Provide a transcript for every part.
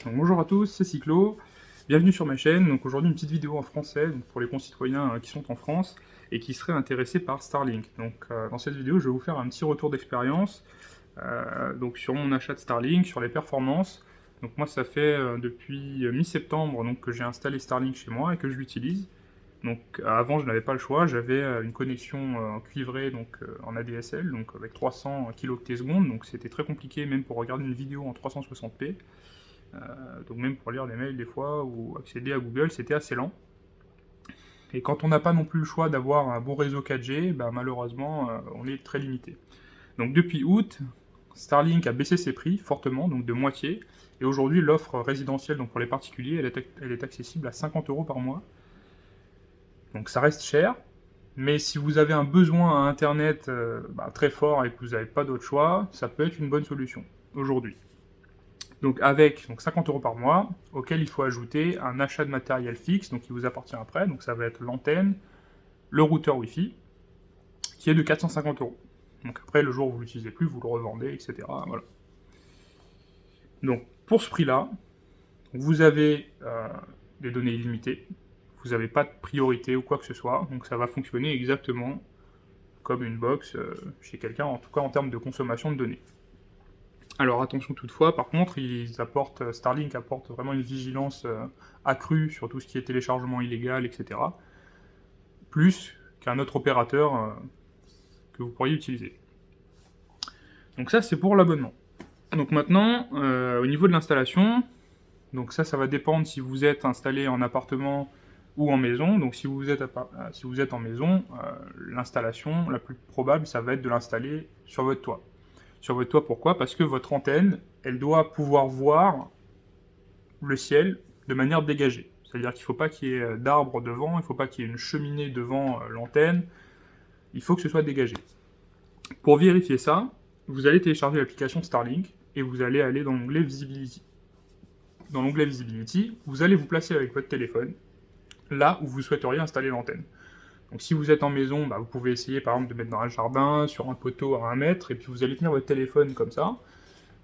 Donc, bonjour à tous, c'est Cyclo, bienvenue sur ma chaîne. Donc aujourd'hui une petite vidéo en français donc, pour les concitoyens qui sont en France et qui seraient intéressés par Starlink. Donc dans cette vidéo je vais vous faire un petit retour d'expérience donc sur mon achat de Starlink, sur les performances. Donc moi ça fait depuis mi-septembre donc, que j'ai installé Starlink chez moi et que je l'utilise. Donc avant je n'avais pas le choix, j'avais une connexion cuivrée donc en ADSL, donc avec 300 kT/s, donc c'était très compliqué même pour regarder une vidéo en 360p. Donc même pour lire des mails des fois ou accéder à Google, c'était assez lent. Et quand on n'a pas non plus le choix d'avoir un bon réseau 4G, bah, malheureusement on est très limité. Donc depuis août, Starlink a baissé ses prix fortement, donc de moitié, et aujourd'hui l'offre résidentielle donc pour les particuliers, elle est accessible à 50 € par mois. Donc ça reste cher, mais si vous avez un besoin à Internet très fort et que vous n'avez pas d'autre choix, ça peut être une bonne solution aujourd'hui. Donc avec 50 € par mois, auquel il faut ajouter un achat de matériel fixe, donc qui vous appartient après, donc ça va être l'antenne, le routeur Wi-Fi, qui est de 450 €. Donc après, le jour où vous ne l'utilisez plus, vous le revendez, etc. Voilà. Donc pour ce prix-là, vous avez des données illimitées, vous n'avez pas de priorité ou quoi que ce soit, donc ça va fonctionner exactement comme une box chez quelqu'un, en tout cas en termes de consommation de données. Alors attention toutefois, par contre, Starlink apporte vraiment une vigilance accrue sur tout ce qui est téléchargement illégal, etc. Plus qu'un autre opérateur que vous pourriez utiliser. Donc ça, c'est pour l'abonnement. Donc maintenant, au niveau de l'installation, donc ça va dépendre si vous êtes installé en appartement ou en maison. Donc si vous êtes en maison, l'installation la plus probable, ça va être de l'installer sur votre toit. Sur votre toit, pourquoi? Parce que votre antenne, elle doit pouvoir voir le ciel de manière dégagée. C'est-à-dire qu'il ne faut pas qu'il y ait d'arbres devant, il ne faut pas qu'il y ait une cheminée devant l'antenne, il faut que ce soit dégagé. Pour vérifier ça, vous allez télécharger l'application Starlink et vous allez aller dans l'onglet Visibility. Dans l'onglet Visibility, vous allez vous placer avec votre téléphone là où vous souhaiteriez installer l'antenne. Donc si vous êtes en maison, vous pouvez essayer par exemple de mettre dans un jardin, sur un poteau à 1 mètre, et puis vous allez tenir votre téléphone comme ça,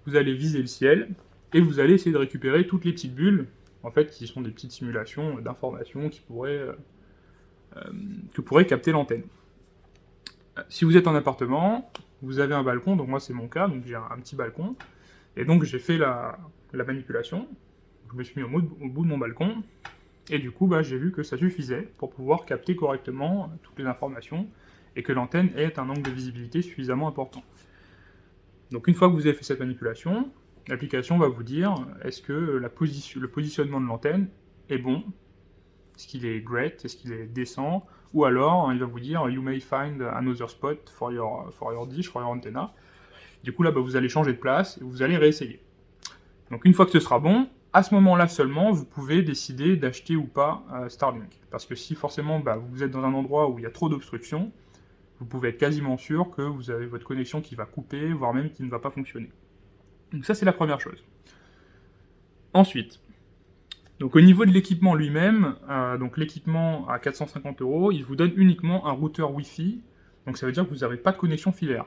vous allez viser le ciel, et vous allez essayer de récupérer toutes les petites bulles, en fait, qui sont des petites simulations d'informations que pourrait capter l'antenne. Si vous êtes en appartement, vous avez un balcon, donc moi c'est mon cas, donc j'ai un petit balcon, et donc j'ai fait la manipulation, je me suis mis au bout de mon balcon, et du coup j'ai vu que ça suffisait pour pouvoir capter correctement toutes les informations, et que l'antenne ait un angle de visibilité suffisamment important. Donc une fois que vous avez fait cette manipulation, l'application va vous dire est-ce que le positionnement de l'antenne est bon, est-ce qu'il est great, est-ce qu'il est décent, ou alors il va vous dire you may find another spot for your dish, for your antenna. Du coup là vous allez changer de place et vous allez réessayer. Donc une fois que ce sera bon, à ce moment-là seulement, vous pouvez décider d'acheter ou pas Starlink. Parce que si forcément vous êtes dans un endroit où il y a trop d'obstruction, vous pouvez être quasiment sûr que vous avez votre connexion qui va couper, voire même qui ne va pas fonctionner. Donc ça c'est la première chose. Ensuite, donc au niveau de l'équipement lui-même, donc l'équipement à 450 €, il vous donne uniquement un routeur Wi-Fi, donc ça veut dire que vous n'avez pas de connexion filaire.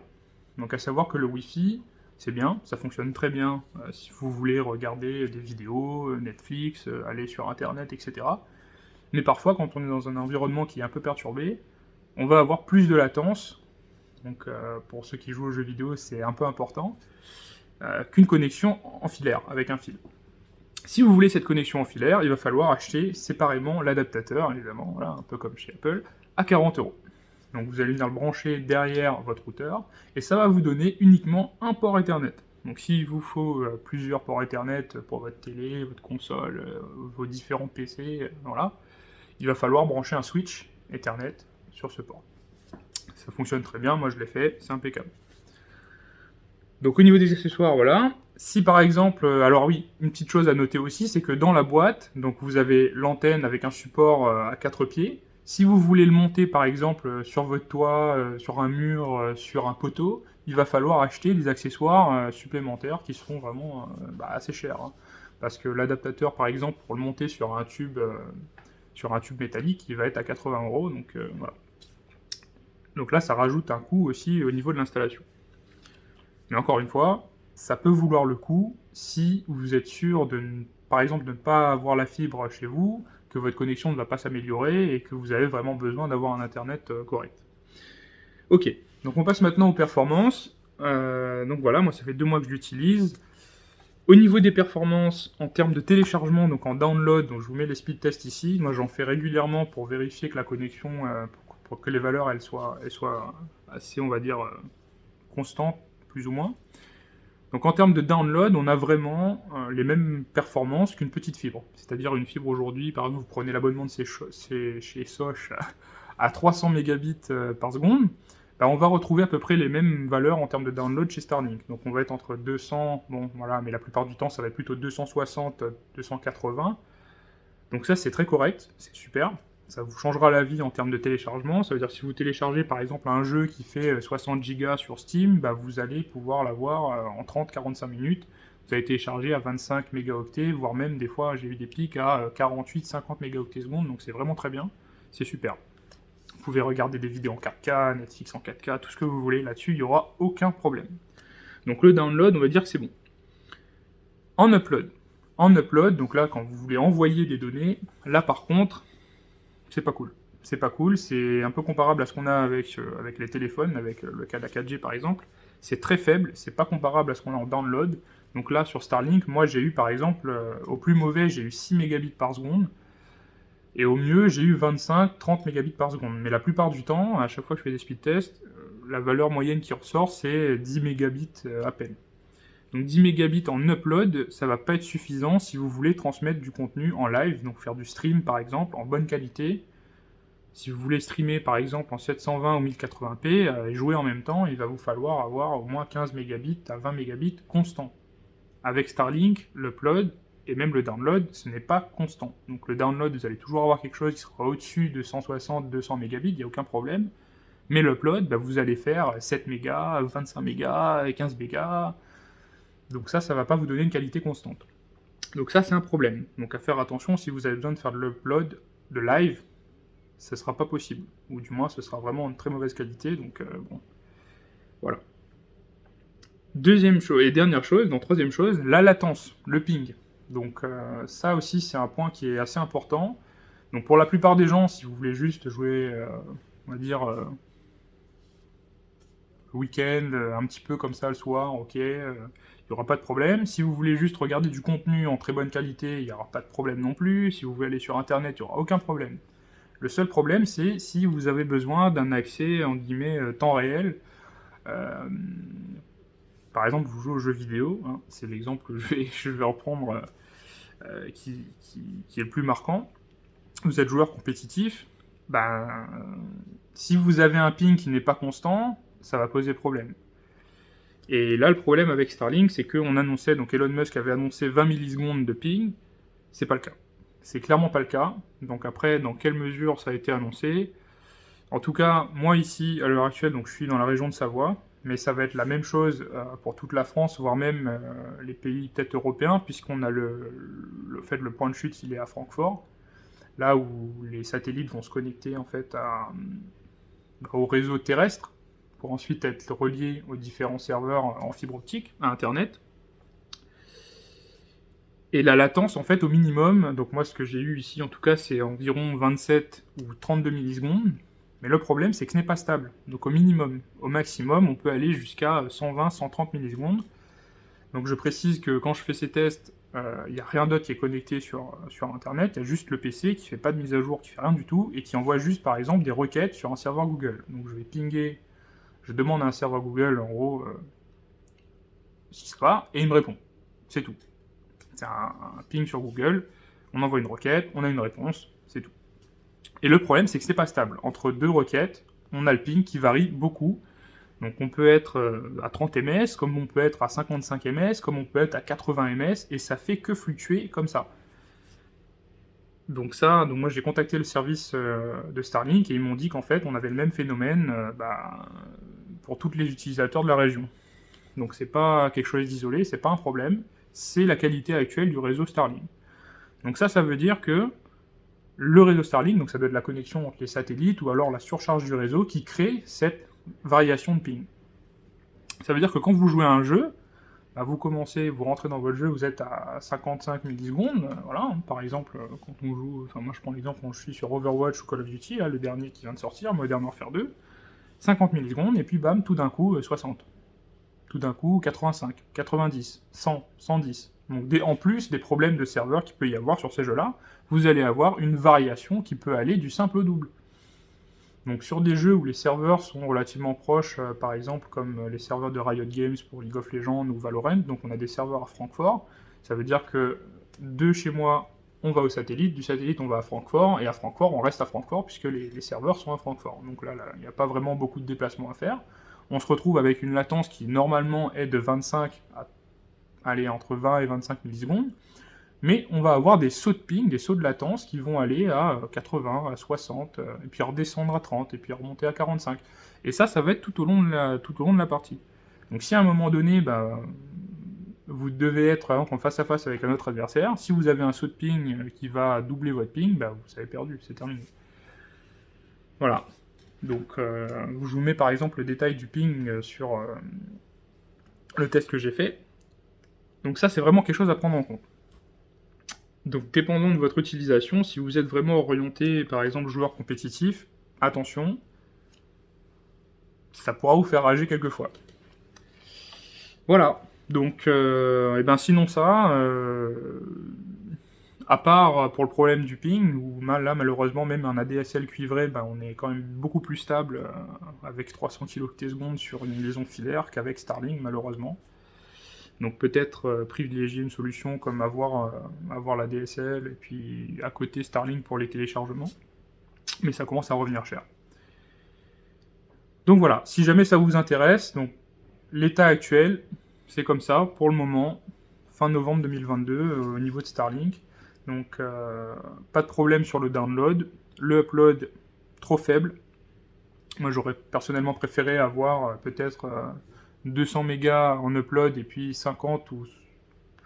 Donc à savoir que le Wi-Fi, c'est bien, ça fonctionne très bien si vous voulez regarder des vidéos, Netflix, aller sur Internet, etc. Mais parfois, quand on est dans un environnement qui est un peu perturbé, on va avoir plus de latence, donc pour ceux qui jouent aux jeux vidéo, c'est un peu important, qu'une connexion en filaire, avec un fil. Si vous voulez cette connexion en filaire, il va falloir acheter séparément l'adaptateur, évidemment, voilà, un peu comme chez Apple, à 40 €. Donc vous allez venir le brancher derrière votre routeur, et ça va vous donner uniquement un port Ethernet. Donc s'il vous faut plusieurs ports Ethernet pour votre télé, votre console, vos différents PC, voilà, il va falloir brancher un switch Ethernet sur ce port. Ça fonctionne très bien, moi je l'ai fait, c'est impeccable. Donc au niveau des accessoires, voilà. Si par exemple, alors oui, une petite chose à noter aussi, c'est que dans la boîte, donc vous avez l'antenne avec un support à 4 pieds. Si vous voulez le monter par exemple sur votre toit, sur un mur, sur un poteau, il va falloir acheter des accessoires supplémentaires qui seront vraiment assez chers. Hein. Parce que l'adaptateur par exemple pour le monter sur un tube métallique, il va être à 80 €. Donc voilà. Donc là, ça rajoute un coût aussi au niveau de l'installation. Mais encore une fois, ça peut vouloir le coup si vous êtes sûr de ne par exemple de ne pas avoir la fibre chez vous, que votre connexion ne va pas s'améliorer et que vous avez vraiment besoin d'avoir un internet correct. Ok, donc on passe maintenant aux performances. Donc voilà, moi ça fait 2 mois que je l'utilise. Au niveau des performances, en termes de téléchargement, donc en download, donc je vous mets les speed tests ici. Moi j'en fais régulièrement pour vérifier que la connexion, pour que les valeurs elles soient assez, on va dire, constantes, plus ou moins. Donc en termes de download, on a vraiment les mêmes performances qu'une petite fibre. C'est-à-dire une fibre aujourd'hui, par exemple, vous prenez l'abonnement de chez Soch à 300 mégabits par seconde, bah, on va retrouver à peu près les mêmes valeurs en termes de download chez Starlink. Donc on va être entre 200, bon voilà, mais la plupart du temps ça va être plutôt 260, 280. Donc ça c'est très correct, c'est super. Ça vous changera la vie en termes de téléchargement. Ça veut dire que si vous téléchargez par exemple un jeu qui fait 60 Go sur Steam, bah, vous allez pouvoir l'avoir en 30-45 minutes. Vous allez télécharger à 25 mégaoctets, voire même des fois j'ai eu des pics à 48-50 mégaoctets secondes, donc c'est vraiment très bien, c'est super. Vous pouvez regarder des vidéos en 4K, Netflix en 4K, tout ce que vous voulez là-dessus, il n'y aura aucun problème. Donc le download, on va dire que c'est bon. En upload, donc là quand vous voulez envoyer des données, là par contre, c'est pas cool. C'est pas cool, c'est un peu comparable à ce qu'on a avec les téléphones, avec le cas de la 4G par exemple. C'est très faible, c'est pas comparable à ce qu'on a en download. Donc là sur Starlink, moi j'ai eu par exemple, au plus mauvais j'ai eu 6 mégabits par seconde, et au mieux j'ai eu 25-30 mégabits par seconde. Mais la plupart du temps, à chaque fois que je fais des speed tests, la valeur moyenne qui ressort c'est 10 mégabits à peine. Donc 10 mégabits en upload, ça va pas être suffisant si vous voulez transmettre du contenu en live, donc faire du stream par exemple en bonne qualité. Si vous voulez streamer par exemple en 720 ou 1080p et jouer en même temps, il va vous falloir avoir au moins 15 mégabits à 20 mégabits constant. Avec Starlink, l'upload et même le download, ce n'est pas constant. Donc le download, vous allez toujours avoir quelque chose qui sera au-dessus de 160-200 mégabits, il n'y a aucun problème. Mais l'upload, bah, vous allez faire 7 mégas, 25 mégas, 15 mégas. Donc ça va pas vous donner une qualité constante. Donc ça, c'est un problème. Donc à faire attention, si vous avez besoin de faire de l'upload de live, ce sera pas possible. Ou du moins, ce sera vraiment de très mauvaise qualité. Donc bon, voilà. Deuxième chose, et dernière chose, donc troisième chose, la latence, le ping. Donc ça aussi, c'est un point qui est assez important. Donc pour la plupart des gens, si vous voulez juste jouer, on va dire, le week-end, un petit peu comme ça le soir, ok, il n'y aura pas de problème. Si vous voulez juste regarder du contenu en très bonne qualité, il n'y aura pas de problème non plus. Si vous voulez aller sur Internet, il n'y aura aucun problème. Le seul problème, c'est si vous avez besoin d'un accès, en guillemets, temps réel. Par exemple, vous jouez aux jeux vidéo, hein, c'est l'exemple que je vais reprendre qui est le plus marquant. Vous êtes joueur compétitif, ben, si vous avez un ping qui n'est pas constant, ça va poser problème. Et là, le problème avec Starlink, c'est qu'on annonçait, donc Elon Musk avait annoncé 20 millisecondes de ping, c'est pas le cas. C'est clairement pas le cas. Donc après, dans quelle mesure ça a été annoncé? En tout cas, moi ici, à l'heure actuelle, donc je suis dans la région de Savoie, mais ça va être la même chose pour toute la France, voire même les pays peut-être européens, puisqu'on a le point de chute, il est à Francfort, là où les satellites vont se connecter en fait au réseau terrestre, pour ensuite être reliés aux différents serveurs en fibre optique, à Internet. Et la latence, en fait, au minimum, donc moi ce que j'ai eu ici, en tout cas, c'est environ 27 ou 32 millisecondes. Mais le problème, c'est que ce n'est pas stable. Donc au minimum. Au maximum, on peut aller jusqu'à 120-130 millisecondes. Donc je précise que quand je fais ces tests, il n'y a rien d'autre qui est connecté sur Internet. Il y a juste le PC qui ne fait pas de mise à jour, qui ne fait rien du tout, et qui envoie juste, par exemple, des requêtes sur un serveur Google. Donc je vais pinguer, je demande à un serveur Google, en gros, si ça va, et il me répond. C'est tout. C'est un ping sur Google, on envoie une requête, on a une réponse, c'est tout. Et le problème, c'est que c'est pas stable. Entre deux requêtes, on a le ping qui varie beaucoup. Donc on peut être à 30 ms, comme on peut être à 55 ms, comme on peut être à 80 ms, et ça fait que fluctuer comme ça. Donc moi j'ai contacté le service de Starlink et ils m'ont dit qu'en fait on avait le même phénomène pour tous les utilisateurs de la région. Donc c'est pas quelque chose d'isolé, c'est pas un problème, c'est la qualité actuelle du réseau Starlink. Donc ça veut dire que le réseau Starlink, donc ça doit être la connexion entre les satellites ou alors la surcharge du réseau qui crée cette variation de ping. Ça veut dire que quand vous jouez à un jeu, vous commencez, vous rentrez dans votre jeu, vous êtes à 55 millisecondes, voilà, par exemple, quand on joue, enfin moi je prends l'exemple quand je suis sur Overwatch ou Call of Duty, là, le dernier qui vient de sortir, Modern Warfare 2, 50 millisecondes, et puis bam, tout d'un coup, 60. Tout d'un coup, 85, 90, 100, 110. Donc en plus des problèmes de serveur qu'il peut y avoir sur ces jeux-là, vous allez avoir une variation qui peut aller du simple au double. Donc sur des jeux où les serveurs sont relativement proches, par exemple comme les serveurs de Riot Games pour League of Legends ou Valorant, donc on a des serveurs à Francfort, ça veut dire que de chez moi, on va au satellite, du satellite on va à Francfort, et à Francfort on reste à Francfort puisque les serveurs sont à Francfort. Donc là, il n'y a pas vraiment beaucoup de déplacements à faire. On se retrouve avec une latence qui normalement est de 25 à aller entre 20 et 25 millisecondes, mais on va avoir des sauts de ping, des sauts de latence qui vont aller à 80, à 60, et puis redescendre à 30, et puis remonter à 45. Et ça va être tout au long de la partie. Donc si à un moment donné, vous devez être par exemple en face à face avec un autre adversaire, si vous avez un saut de ping qui va doubler votre ping, vous avez perdu, c'est terminé. Voilà. Donc je vous mets par exemple le détail du ping sur le test que j'ai fait. Donc ça c'est vraiment quelque chose à prendre en compte. Donc, dépendant de votre utilisation, si vous êtes vraiment orienté, par exemple, joueur compétitif, attention, ça pourra vous faire rager quelquefois. Voilà. Donc, sinon ça, à part pour le problème du ping, où là, malheureusement, même un ADSL cuivré, on est quand même beaucoup plus stable avec 300 kT/s sur une liaison filaire qu'avec Starlink, malheureusement. Donc peut-être privilégier une solution comme avoir la DSL et puis à côté Starlink pour les téléchargements. Mais ça commence à revenir cher. Donc voilà, si jamais ça vous intéresse, donc l'état actuel, c'est comme ça pour le moment, fin novembre 2022 au niveau de Starlink. Donc pas de problème sur le download, le upload trop faible. Moi j'aurais personnellement préféré avoir peut-être 200 mégas en upload et puis 50 ou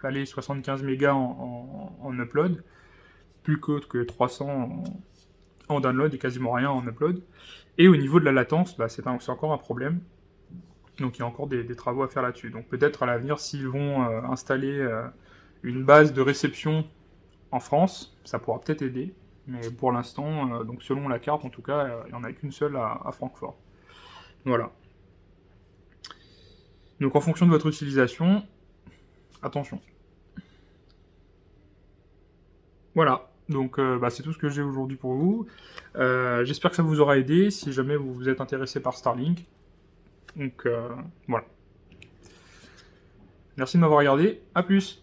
75 mégas en upload, plus que 300 en download et quasiment rien en upload. Et au niveau de la latence, c'est encore un problème. Donc il y a encore des travaux à faire là-dessus. Donc peut-être à l'avenir, s'ils vont installer une base de réception en France, ça pourra peut-être aider. Mais pour l'instant, donc selon la carte en tout cas, il n'y en a qu'une seule à Francfort. Voilà. Donc en fonction de votre utilisation, attention. Voilà, donc c'est tout ce que j'ai aujourd'hui pour vous. J'espère que ça vous aura aidé si jamais vous êtes intéressé par Starlink. Donc voilà. Merci de m'avoir regardé, à plus.